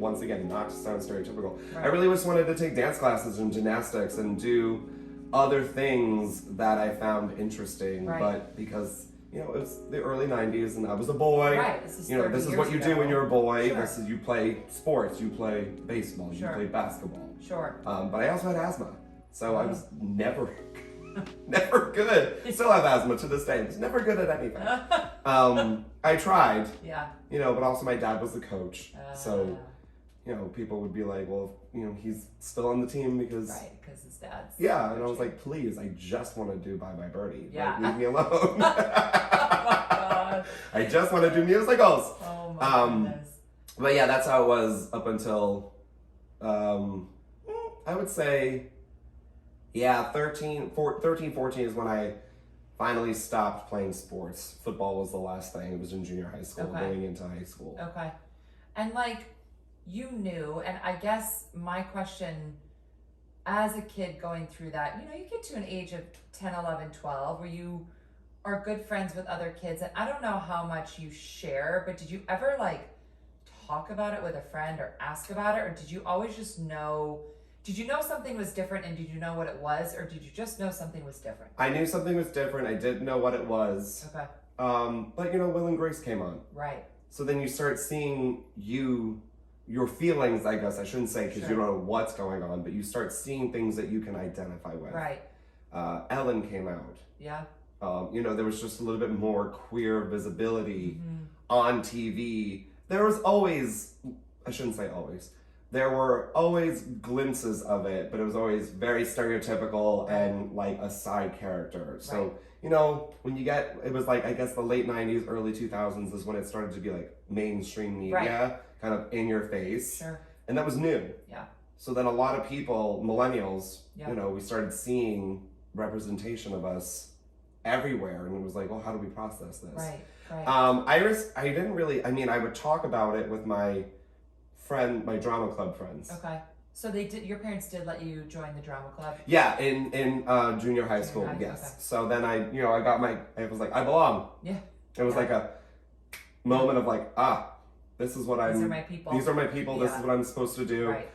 once again, not to sound stereotypical, Right. I really just wanted to take dance classes and gymnastics and do other things that I found interesting. Right. But because, you know, it was the early 90s and I was a boy. Right. This is You know, 30 this is years what you do ago. when you're a boy. Sure. This is, you play sports, you play baseball, Sure. you play basketball. Sure. But I also had asthma. So I was never good. I still have asthma to this day. I was never good at anything. I tried, Yeah. you know, but also my dad was the coach. So, you know, people would be like, well, you know, he's still on the team because... Right, because his dad's... Yeah, and I was like, please, I just want to do Bye Bye Birdie. Yeah. Like, leave me alone. Oh my God. I just want to do musicals. Oh my goodness. But yeah, that's how it was up until, I would say, yeah, 13, 14 is when I finally stopped playing sports. Football was the last thing. It was in junior high school, going into high school. Okay. And like, you knew, and I guess my question, as a kid going through that, you know, you get to an age of 10, 11, 12, where you are good friends with other kids, and I don't know how much you share, but did you ever like talk about it with a friend or ask about it, or did you always just know, did you know something was different and did you know what it was, or did you just know something was different? I knew something was different. I didn't know what it was. Okay. But you know, Will and Grace came on. Right. So then you start seeing your feelings, I guess I shouldn't say, because you don't know what's going on, but you start seeing things that you can identify with. Right. Ellen came out. Yeah. You know, there was just a little bit more queer visibility on TV. There was always, I shouldn't say always, there were always glimpses of it, but it was always very stereotypical and like a side character. So, you know, when you get, it was like, I guess the late 90s, early 2000s is when it started to be like mainstream media, kind of in your face. Sure. And that was new. Yeah. So then a lot of people, millennials, you know, we started seeing representation of us everywhere. And it was like, well, how do we process this? Right, right. I didn't really, I mean, I would talk about it with my drama club friends. Okay. So they did, your parents did let you join the drama club? Yeah, in junior high school, yes. Okay. So then I was like, I belong. Yeah. It was like a moment of like, this is what These are my people. These are my people, this is what I'm supposed to do. Right.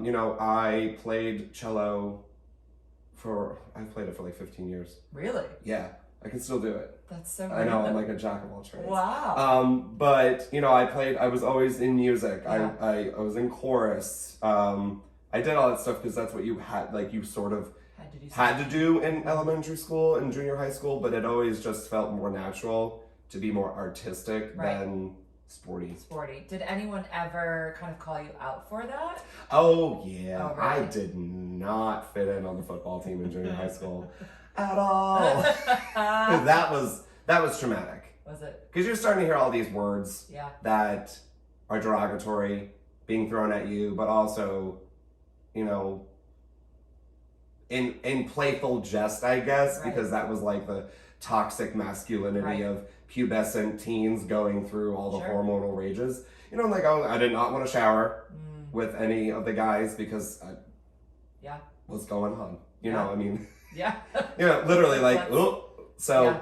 You know, I played cello I played it for like 15 years. Really? Yeah, I can still do it. That's so I know, I'm like a jack of all trades. Wow. But, you know, I was always in music. Yeah. I was in chorus. I did all that stuff because that's what you had, like, you sort of had to do in elementary school and junior high school, but it always just felt more natural to be more artistic than sporty. Did anyone ever kind of call you out for that? Oh, yeah. Oh, right. I did not fit in on the football team in junior high school at all. That was traumatic. Was it? Because you're starting to hear all these words Yeah. that are derogatory being thrown at you, but also, you know, in playful jest, I guess, because that was like the toxic masculinity of pubescent teens going through all the hormonal rages. You know, like, I did not want to shower with any of the guys because what's going on? You know, I mean, you know, literally like, so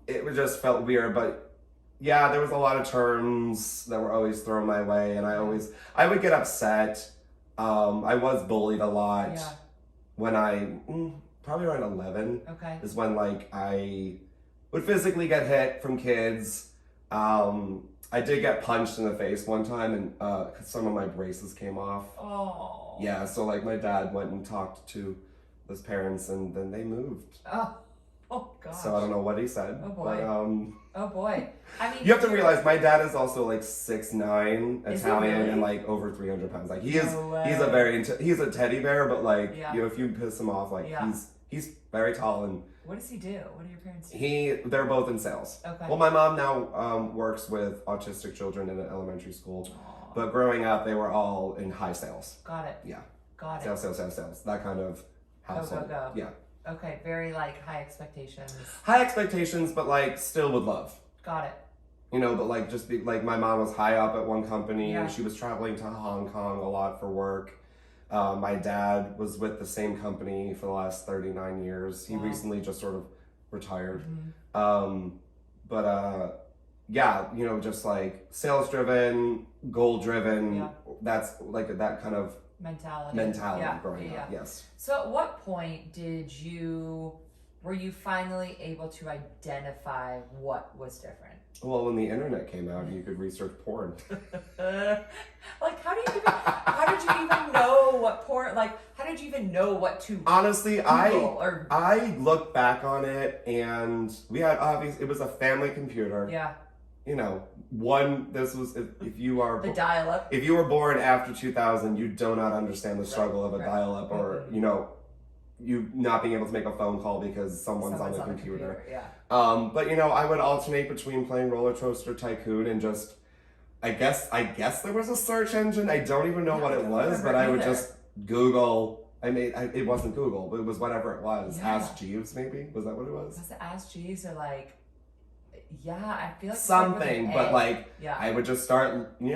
it just felt weird, but yeah, there was a lot of terms that were always thrown my way, and I would get upset. I was bullied a lot when probably around 11 is when like I would physically get hit from kids. I did get punched in the face one time, and some of my braces came off. Oh. Yeah, so like my dad went and talked to his parents, and then they moved. Oh gosh. So I don't know what he said. Oh boy. But, oh boy. I mean, you have to realize my dad is also like 6'9", Italian, really? and like over 300 pounds. Like he's a teddy bear, but like you know, if you piss him off, like he's very tall. And what does he do? What do your parents do? They're both in sales. Okay. Well, my mom now works with autistic children in an elementary school. Aww. But growing up, they were all in high sales. Got it. Yeah. Got it. Sales. That kind of household. Go. Yeah. Okay, very like high expectations. High expectations, but like still with love. Got it. You know, but like just be like, my mom was high up at one company. Yeah. She was traveling to Hong Kong a lot for work. My dad was with the same company for the last 39 years. He recently just sort of retired. Mm-hmm. yeah, just like sales driven, goal driven. Yeah. That's like that kind of mentality growing up. Yes. So at what point were you finally able to identify what was different? Well, when the internet came out, you could research porn. Like, how did you even know what porn, like, how did you even know what to Honestly, Google I look back on it, and we had, obviously, it was a family computer. Yeah. This was, if you are... The dial-up. If you were born after 2000, you do not understand the struggle of a dial-up, or, you not being able to make a phone call because someone's on the computer. Yeah. But I would alternate between playing Roller Coaster Tycoon and just, I guess there was a search engine. I don't even know what it was, but I would just Google. It wasn't Google, but it was whatever it was. Yeah. Ask Jeeves, maybe? Was that what it was? Was it Ask Jeeves or like, I feel like something, but I would just start, seeing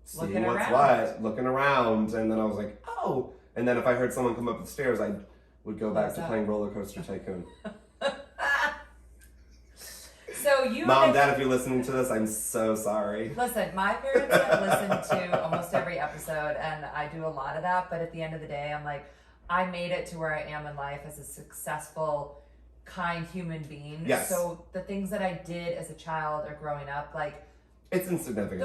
what's what, looking around, and then I was like, oh. And then if I heard someone come up the stairs, I would go back to playing Roller Coaster Tycoon. So Mom, Dad, if you're listening to this, I'm so sorry. Listen, my parents have listened to almost every episode, and I do a lot of that, but at the end of the day, I'm like, I made it to where I am in life as a successful, kind human being. Yes. So the things that I did as a child or growing up, like, it's insignificant.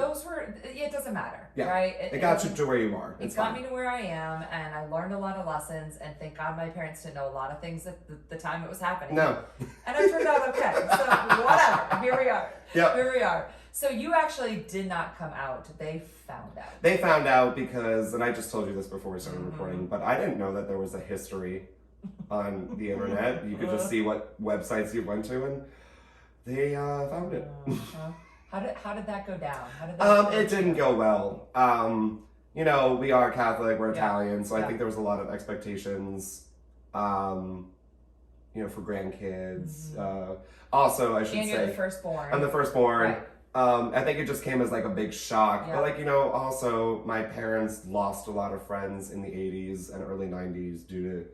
It doesn't matter, yeah. right? It got you to where you are. It got me to where I am, and I learned a lot of lessons, and thank God my parents didn't know a lot of things at the time it was happening. No. And I turned out okay. So whatever. Here we are. Yep. Here we are. So you actually did not come out. They found out. They found out because, and I just told you this before we started recording, but I didn't know that there was a history on the internet. You could just see what websites you went to, and they found it. How did that go down? It didn't go well. We are Catholic, we're Italian, so I think there was a lot of expectations, for grandkids. Also, I should say... And you're the firstborn. I'm the firstborn. Right. I think it just came as like a big shock. Yeah. But also my parents lost a lot of friends in the 80s and early 90s due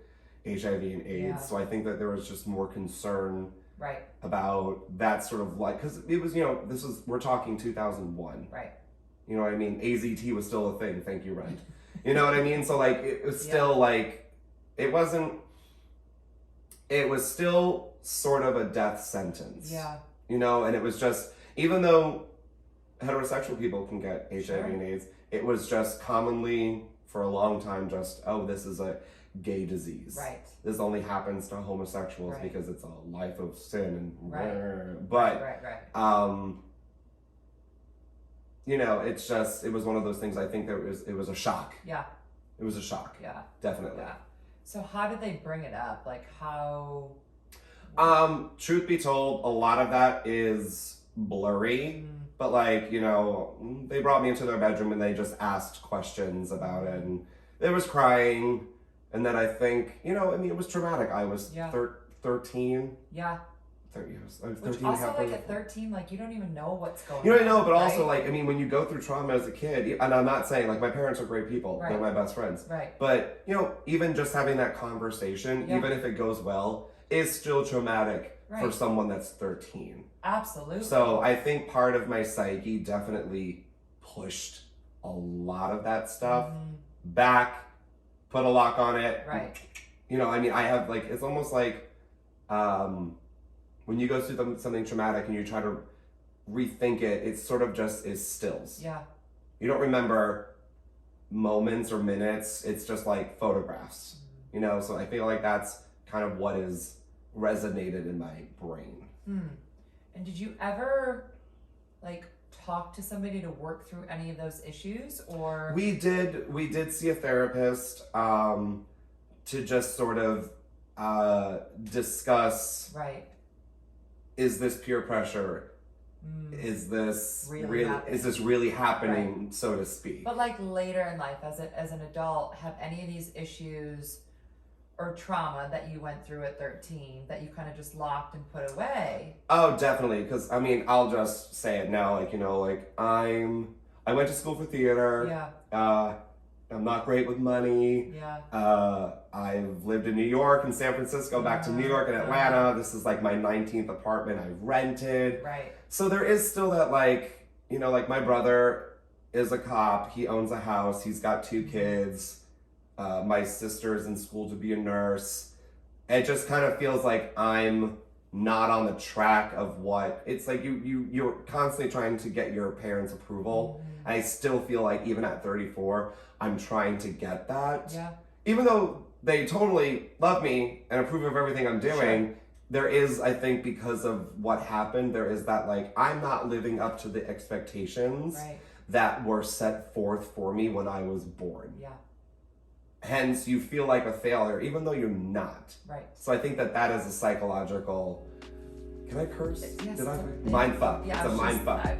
to HIV and AIDS. Yeah. So I think that there was just more concern right. about that sort of because it was, we're talking 2001. Right. You know what I mean? AZT was still a thing. Thank you, Rent. You know what I mean? So it was still it was still sort of a death sentence. Yeah. And it was just, even though heterosexual people can get HIV and AIDS, it was just commonly for a long time just, oh, this is a gay disease. Right. This only happens to homosexuals because it's a life of sin and right. it's just, it was one of those things. I think it was a shock. Yeah. It was a shock. Yeah. Definitely. Yeah. So how did they bring it up? Like how? Truth be told, a lot of that is blurry, but they brought me into their bedroom and they just asked questions about it, and there was crying, and then I think, it was traumatic. I was 13. Yeah. 30 years. I was 13. Which also, at 13, you don't even know what's going on. You don't know, but also, when you go through trauma as a kid, and I'm not saying, my parents are great people. Right. They're my best friends. Right. But, even just having that conversation, even if it goes well, is still traumatic for someone that's 13. Absolutely. So I think part of my psyche definitely pushed a lot of that stuff back, put a lock on it. Right. I have it's almost like when you go through something traumatic and you try to rethink it, it sort of just is stills. Yeah. You don't remember moments or minutes. It's just like photographs, so I feel like that's kind of what is resonated in my brain. And did you ever talk to somebody to work through any of those issues, or? We did see a therapist to just sort of discuss, is this peer pressure? Is this really happening, so to speak? But later in life, as an adult, have any of these issues or trauma that you went through at 13 that you kind of just locked and put away? Oh, definitely. Because I'll just say it now. I went to school for theater. Yeah. I'm not great with money. Yeah. I've lived in New York and San Francisco, back to New York and Atlanta. This is like my 19th apartment I've rented. Right. So there is still that, like, you know, like my brother is a cop. He owns a house. He's got 2 kids. My sister is in school to be a nurse. It just kind of feels like I'm not on the track of what it's like. You're constantly trying to get your parents' approval. And I still feel like even at 34, I'm trying to get that. Yeah. Even though they totally love me and approve of everything I'm doing, sure, there is, I think, because of what happened, there is that, like, I'm not living up to the expectations that were set forth for me when I was born. Yeah. Hence, you feel like a failure, even though you're not. Right. So I think that that is a psychological. Can I curse? Yes. Did I? Mind fuck. Yeah, it's a mind fuck.